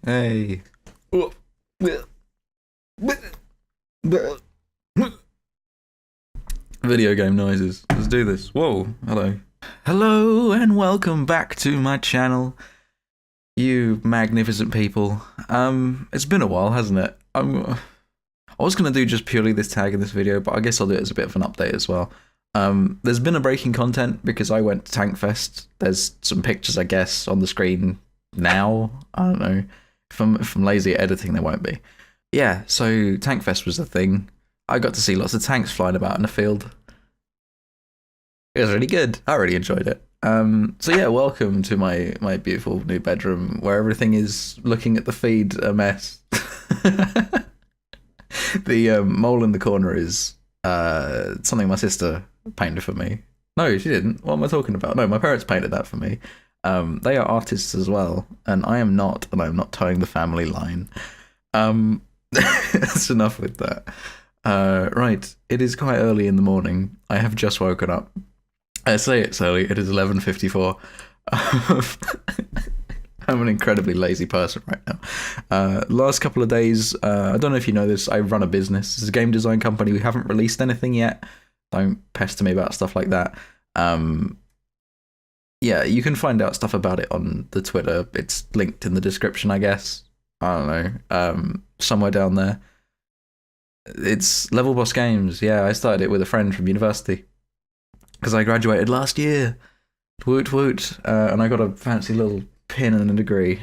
Hey. Video game noises. Let's do this. Whoa. Hello. Hello and welcome back to my channel, you magnificent people. It's been a while, hasn't it? I was going to do just purely this tag in this video, but I guess I'll do it as a bit of an update as well. There's been a breaking content because I went to Tankfest. There's some pictures, I guess, on the screen now. I don't know. If I'm lazy at editing, there won't be. Yeah, so Tankfest was the thing. I got to see lots of tanks flying about in the field. It was really good. I really enjoyed it. So yeah, welcome to my beautiful new bedroom where everything is looking at the feed a mess. The mole in the corner is something my sister painted for me. No, she didn't. What am I talking about? No, my parents painted that for me. They are artists as well, and I am not, and I'm not towing the family line. That's enough with that. Right, it is quite early in the morning. I have just woken up. I say it's early, it is 11:54. I'm an incredibly lazy person right now. Last couple of days, I don't know if you know this, I run a business. It's a game design company. We haven't released anything yet. Don't pester me about stuff like that. Yeah, you can find out stuff about it on the Twitter. It's linked in the description, I guess. I don't know. Somewhere down there. It's Level Boss Games. Yeah, I started it with a friend from university because I graduated last year. Woot woot. And I got a fancy little pin and a degree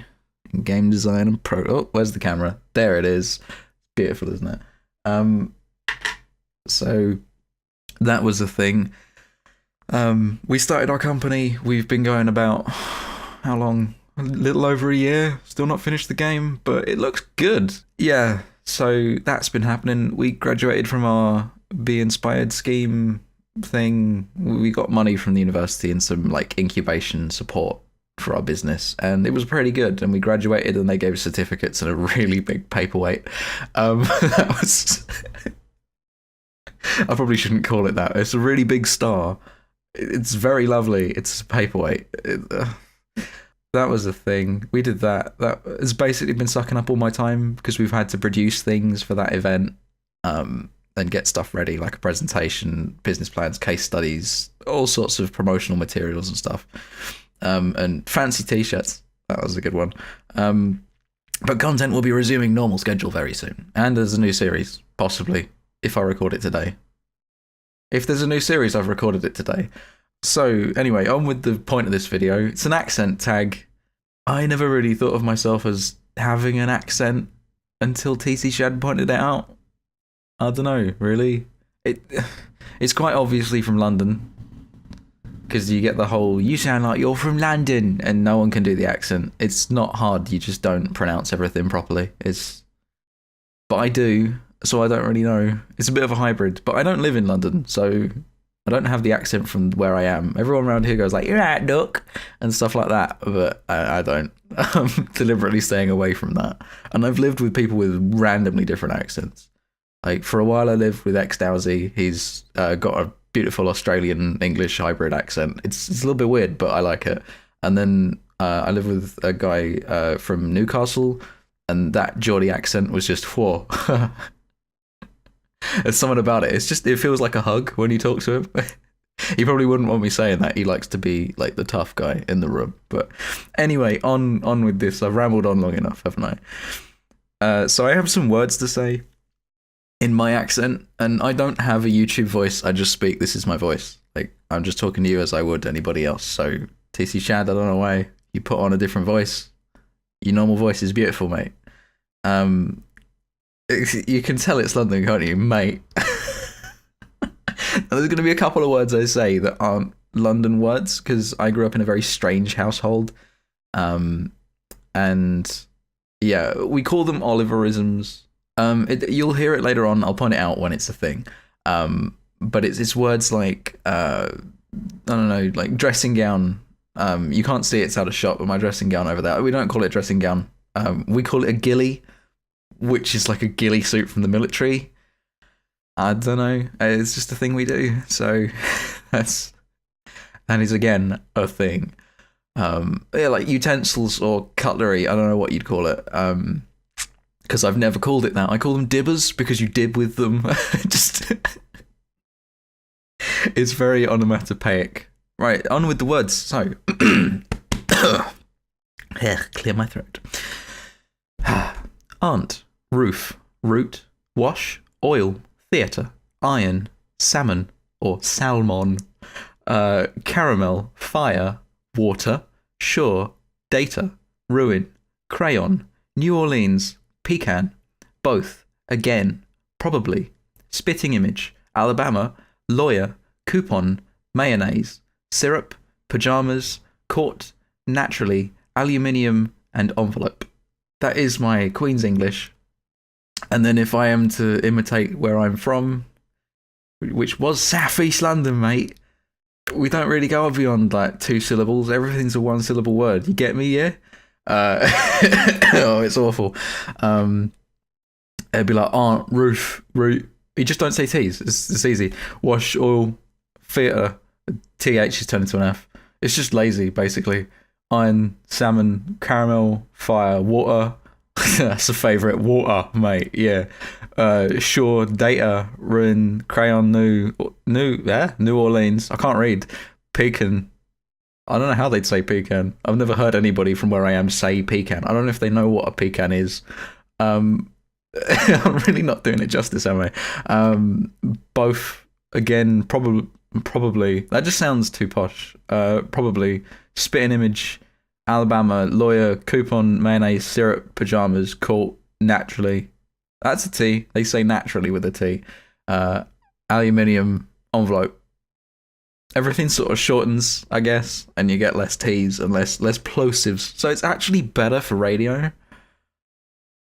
in game design and pro. Oh, where's the camera? There it is. Beautiful, isn't it? So that was a thing. We started our company. We've been going about how long? A little over a year. Still not finished the game, but it looks good. Yeah. So that's been happening. We graduated from our Be Inspired scheme thing. We got money from the university and some like incubation support for our business, and it was pretty good. And we graduated, and they gave us certificates and a really big paperweight. That was. I probably shouldn't call it that. It's a really big star. It's very lovely. It's a paperweight. That was a thing. We did that. That has basically been sucking up all my time because we've had to produce things for that event, and get stuff ready, like a presentation, business plans, case studies, all sorts of promotional materials and stuff, and fancy t-shirts. That was a good one. But content will be resuming normal schedule very soon, and there's a new series, possibly, if I record it today. If there's a new series, I've recorded it today. So anyway, on with the point of this video. It's an accent tag. I never really thought of myself as having an accent until TC Shad pointed it out. I don't know, really. It's quite obviously from London, because you get the whole, you sound like you're from London, and no one can do the accent. It's not hard, you just don't pronounce everything properly. But I do, so I don't really know. It's a bit of a hybrid, but I don't live in London, so I don't have the accent from where I am. Everyone around here goes like, you're right, duck, and stuff like that, but I don't. I'm deliberately staying away from that. And I've lived with people with randomly different accents. Like, for a while I lived with ex-Dowsy. He's got a beautiful Australian English hybrid accent. It's a little bit weird, but I like it. And then I lived with a guy from Newcastle, and that Geordie accent was just, whoa. There's something about it. It feels like a hug when you talk to him. He probably wouldn't want me saying that. He likes to be like the tough guy in the room. But anyway, on with this. I've rambled on long enough, haven't I? So I have some words to say in my accent, and I don't have a YouTube voice. I just speak. This is my voice. Like, I'm just talking to you as I would anybody else. So TC Shad, I don't know why you put on a different voice. Your normal voice is beautiful, mate. You can tell it's London, can't you, mate? There's going to be a couple of words I say that aren't London words because I grew up in a very strange household. And yeah, we call them Oliverisms. You'll hear it later on. I'll point it out when it's a thing. But it's words like, I don't know, like dressing gown. You can't see it's out of shot, but my dressing gown over there, we don't call it dressing gown. We call it a ghillie, which is like a ghillie suit from the military. I don't know. It's just a thing we do. So that is again a thing. Yeah, like utensils or cutlery. I don't know what you'd call it. Because I've never called it that. I call them dibbers because you dib with them. Just it's very onomatopoeic. Right, on with the words. So, clear my throat. Aunt, roof, root, wash, oil, theatre, iron, salmon or salmon, caramel, fire, water, shore, data, ruin, crayon, New Orleans, pecan, both, again, probably, spitting image, Alabama, lawyer, coupon, mayonnaise, syrup, pajamas, court, naturally, aluminium, and envelope. That is my Queen's English. And then if I am to imitate where I'm from, which was South East London, mate, we don't really go beyond like 2 syllables. Everything's a 1-syllable word. You get me, yeah? Oh, it's awful. It'd be like aunt, roof, root. You just don't say T's. It's easy. Wash, oil, theatre. TH is turned into an F. It's just lazy, basically. Iron, salmon, caramel, fire, water. That's a favourite. Water, mate. Yeah. Shore, data, ruin, crayon, New Orleans. I can't read. Pecan. I don't know how they'd say pecan. I've never heard anybody from where I am say pecan. I don't know if they know what a pecan is. I'm really not doing it justice, am I? Both, again, probably. That just sounds too posh. Probably. Spitting image, Alabama, lawyer, coupon, mayonnaise, syrup, pajamas, court, naturally. That's a T. They say naturally with a T. Aluminium, envelope. Everything sort of shortens, I guess, and you get less T's and less plosives. So it's actually better for radio.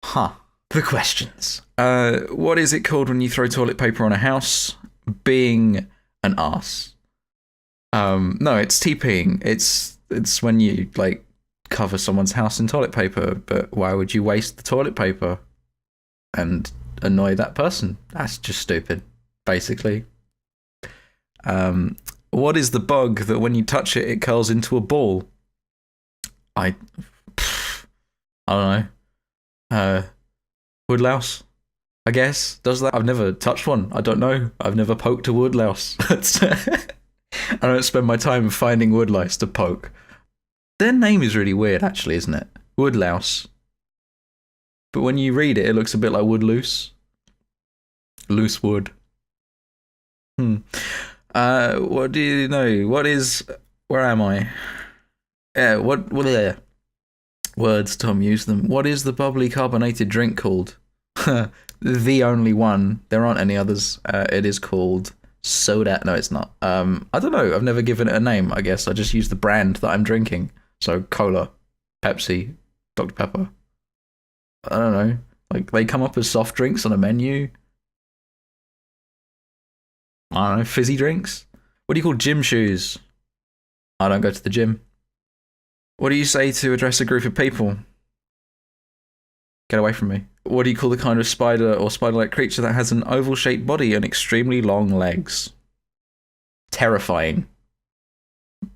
Huh. The questions. What is it called when you throw toilet paper on a house? Being an arse. No, it's TPing. It's when you like cover someone's house in toilet paper, but why would you waste the toilet paper and annoy that person? That's just stupid, basically. What is the bug that when you touch it, it curls into a ball? I don't know. Woodlouse, I guess, does that. I've never touched one. I don't know. I've never poked a woodlouse. I don't spend my time finding woodlice to poke. Their name is really weird, actually, isn't it? Woodlouse. But when you read it, it looks a bit like woodloose. Loose wood. What do you know? What is... Where am I? What are words, Tom, use them. What is the bubbly carbonated drink called? The only one. There aren't any others. It is called soda. No, it's not. I don't know. I've never given it a name, I guess. I just use the brand that I'm drinking. So, cola, Pepsi, Dr. Pepper. I don't know. Like, they come up as soft drinks on a menu. I don't know, fizzy drinks? What do you call gym shoes? I don't go to the gym. What do you say to address a group of people? Get away from me. What do you call the kind of spider or spider-like creature that has an oval-shaped body and extremely long legs? Terrifying.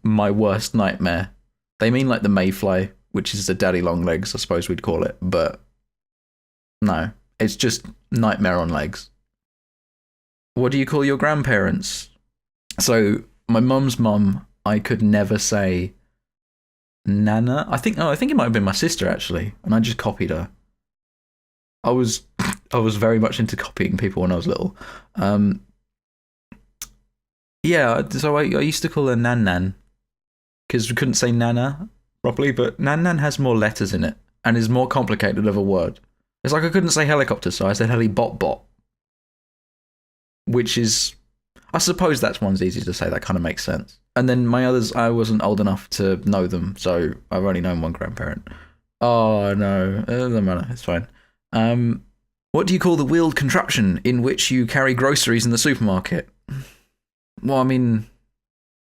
My worst nightmare. They mean like the mayfly, which is the daddy long legs, I suppose we'd call it, but no, it's just nightmare on legs. What do you call your grandparents? So, my mum's mum, I could never say Nana. I think it might have been my sister, actually, and I just copied her. I was very much into copying people when I was little. Yeah, so I used to call her Nan Nan, because we couldn't say Nana properly, but Nan Nan has more letters in it, and is more complicated of a word. It's like I couldn't say helicopter, so I said heli bot bot. Which is, I suppose that's one's easy to say, that kind of makes sense. And then my others, I wasn't old enough to know them, so I've only known one grandparent. Oh no, it doesn't matter, it's fine. What do you call the wheeled contraption in which you carry groceries in the supermarket? Well, I mean,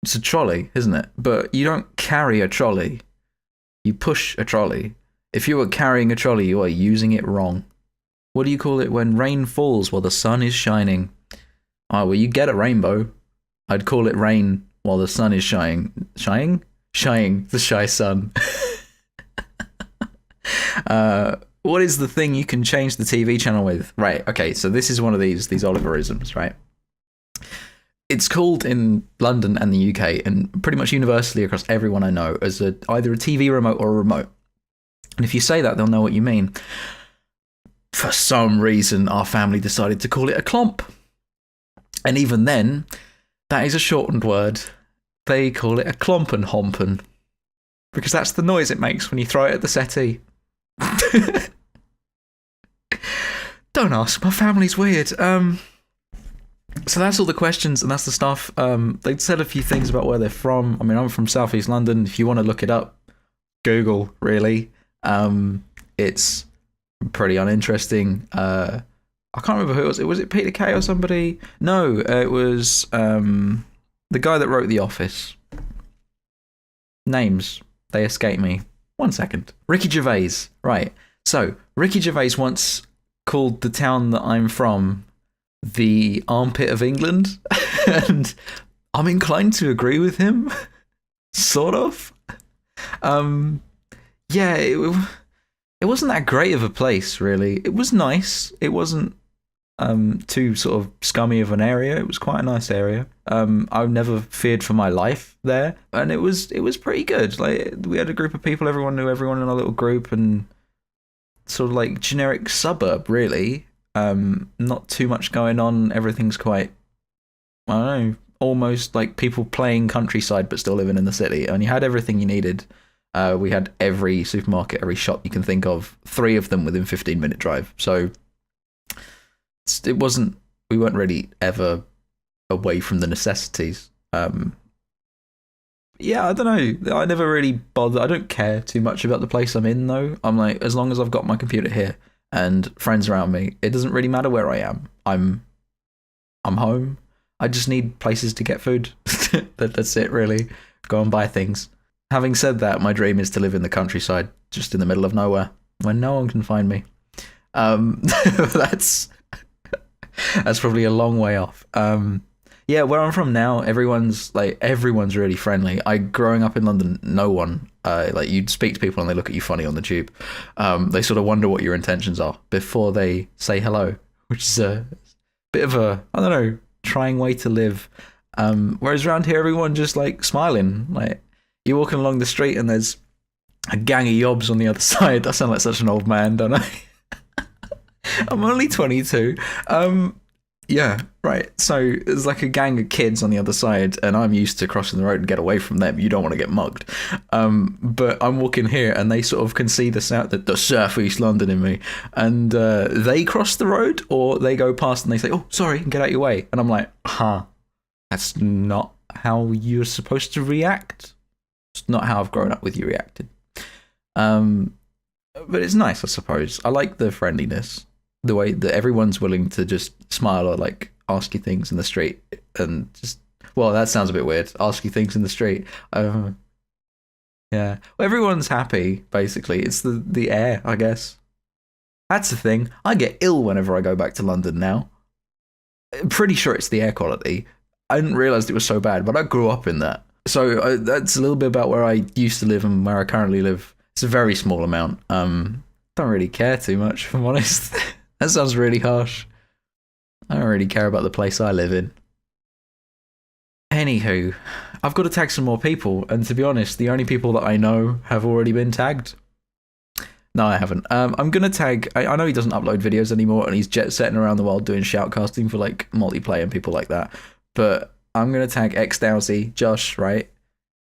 it's a trolley, isn't it? But you don't carry a trolley, you push a trolley. If you were carrying a trolley, you are using it wrong. What do you call it when rain falls while the sun is shining? Oh, well, you get a rainbow. I'd call it rain while the sun is shining. Shying, the shy son. What is the thing you can change the TV channel with? Right, okay, so this is one of these Oliverisms, right? It's called in London and the UK, and pretty much universally across everyone I know, as either a TV remote or a remote. And if you say that, they'll know what you mean. For some reason, our family decided to call it a clomp. And even then, that is a shortened word. They call it a clompen hompen. Because that's the noise it makes when you throw it at the settee. Don't ask, my family's weird. So that's all the questions and that's the stuff. They'd said a few things about where they're from. I mean, I'm from Southeast London. If you want to look it up, Google, really. It's pretty uninteresting. I can't remember who it was. Was it Peter Kay or somebody? No, it was the guy that wrote The Office. Names, they escape me. 1 second. Ricky Gervais. Right. So, Ricky Gervais once called the town that I'm from the armpit of England. And I'm inclined to agree with him. Sort of. Yeah, it wasn't that great of a place, really. It was nice. It wasn't too sort of scummy of an area. It was quite a nice area. I've never feared for my life there, and it was pretty good. Like, we had a group of people, everyone knew everyone in a little group, and sort of like generic suburb, really. Not too much going on. Everything's quite, I don't know, almost like people playing countryside but still living in the city. And you had everything you needed. We had every supermarket, every shop you can think of, 3 of them within 15-minute drive. So it wasn't, we weren't really ever away from the necessities. Yeah, I don't know. I never really bother. I don't care too much about the place I'm in, though. I'm like, as long as I've got my computer here and friends around me, it doesn't really matter where I am. I'm home. I just need places to get food. That's it, really. Go and buy things. Having said that, my dream is to live in the countryside, just in the middle of nowhere, where no one can find me. That's probably a long way off. Yeah, where I'm from now, everyone's really friendly. Growing up in London, no one, like, you'd speak to people and they look at you funny on the tube. They sort of wonder what your intentions are before they say hello, which is a bit of a, I don't know, trying way to live. Whereas around here, everyone just like smiling. Like, you're walking along the street and there's a gang of yobs on the other side. I sound like such an old man, don't I? I'm only 22. Yeah, right. So there's like a gang of kids on the other side, and I'm used to crossing the road and get away from them. You don't want to get mugged. But I'm walking here, and they sort of can see the South East London in me, and they cross the road, or they go past and they say, "Oh, sorry," and get out your way. And I'm like, that's not how you're supposed to react. It's not how I've grown up with you reacted. But it's nice, I suppose. I like the friendliness. The way that everyone's willing to just smile or like ask you things in the street and just, well, that sounds a bit weird. Ask you things in the street. Yeah. Well, everyone's happy, basically. It's the air, I guess. That's the thing. I get ill whenever I go back to London now. I'm pretty sure it's the air quality. I didn't realise it was so bad, but I grew up in that. So that's a little bit about where I used to live and where I currently live. It's a very small amount. Don't really care too much, if I'm honest. That sounds really harsh. I don't really care about the place I live in. Anywho, I've got to tag some more people, and to be honest, the only people that I know have already been tagged. No, I haven't. I'm going to tag... I know he doesn't upload videos anymore, and he's jet-setting around the world doing shoutcasting for like multiplayer and people like that. But I'm going to tag XDowsy, Josh, right?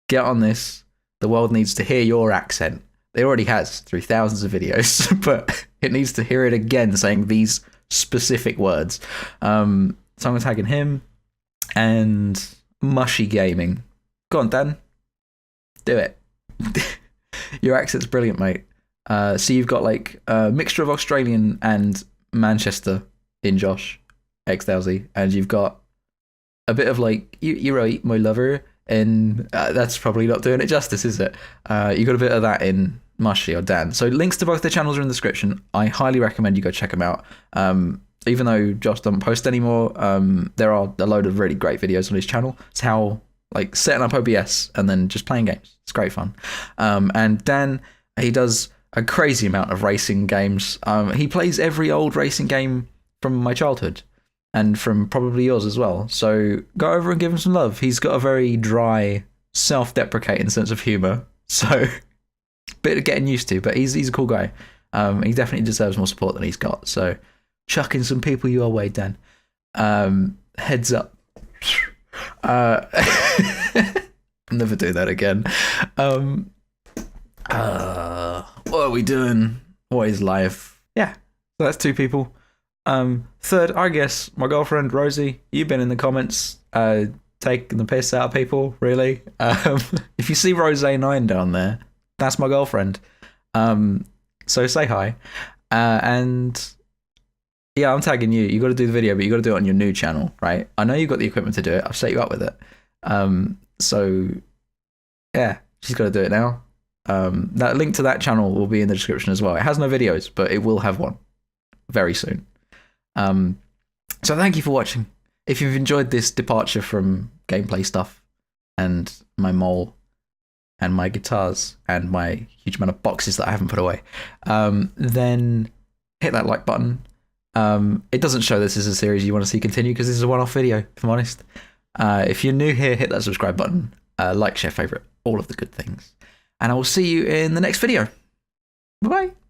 Get on this. The world needs to hear your accent. It already has through thousands of videos, but it needs to hear it again saying these specific words. So I'm tagging him and Mushy Gaming. Go on, Dan. Do it. Your accent's brilliant, mate. So you've got like a mixture of Australian and Manchester in Josh, XDowsy, and you've got a bit of like, you're right, my lover, and that's probably not doing it justice, is it? You got a bit of that in Mushy or Dan. So links to both their channels are in the description. I highly recommend you go check them out. Even though Josh doesn't post anymore, there are a load of really great videos on his channel. It's how like setting up OBS and then just playing games. It's great fun. And Dan, he does a crazy amount of racing games. He plays every old racing game from my childhood and from probably yours as well. So go over and give him some love. He's got a very dry, self-deprecating sense of humor. So bit of getting used to, but he's a cool guy. He definitely deserves more support than he's got. So chucking some people your way, Dan. Heads up. Never do that again. What are we doing? What is life? Yeah, so that's 2 people. Third, I guess my girlfriend Rosie. You've been in the comments taking the piss out of people, really. If you see Rose9 down there, that's my girlfriend. So say hi. And yeah, I'm tagging you. You got to do the video, but you got to do it on your new channel, right? I know you've got the equipment to do it. I've set you up with it. So yeah, she's got to do it now. That link to that channel will be in the description as well. It has no videos, but it will have one very soon. So thank you for watching. If you've enjoyed this departure from gameplay stuff and my mole and my guitars and my huge amount of boxes that I haven't put away, then hit that like button. It doesn't show this as a series you want to see continue because this is a one-off video, if I'm honest. If you're new here, hit that subscribe button. Like, share, favorite, all of the good things. And I will see you in the next video. Bye-bye.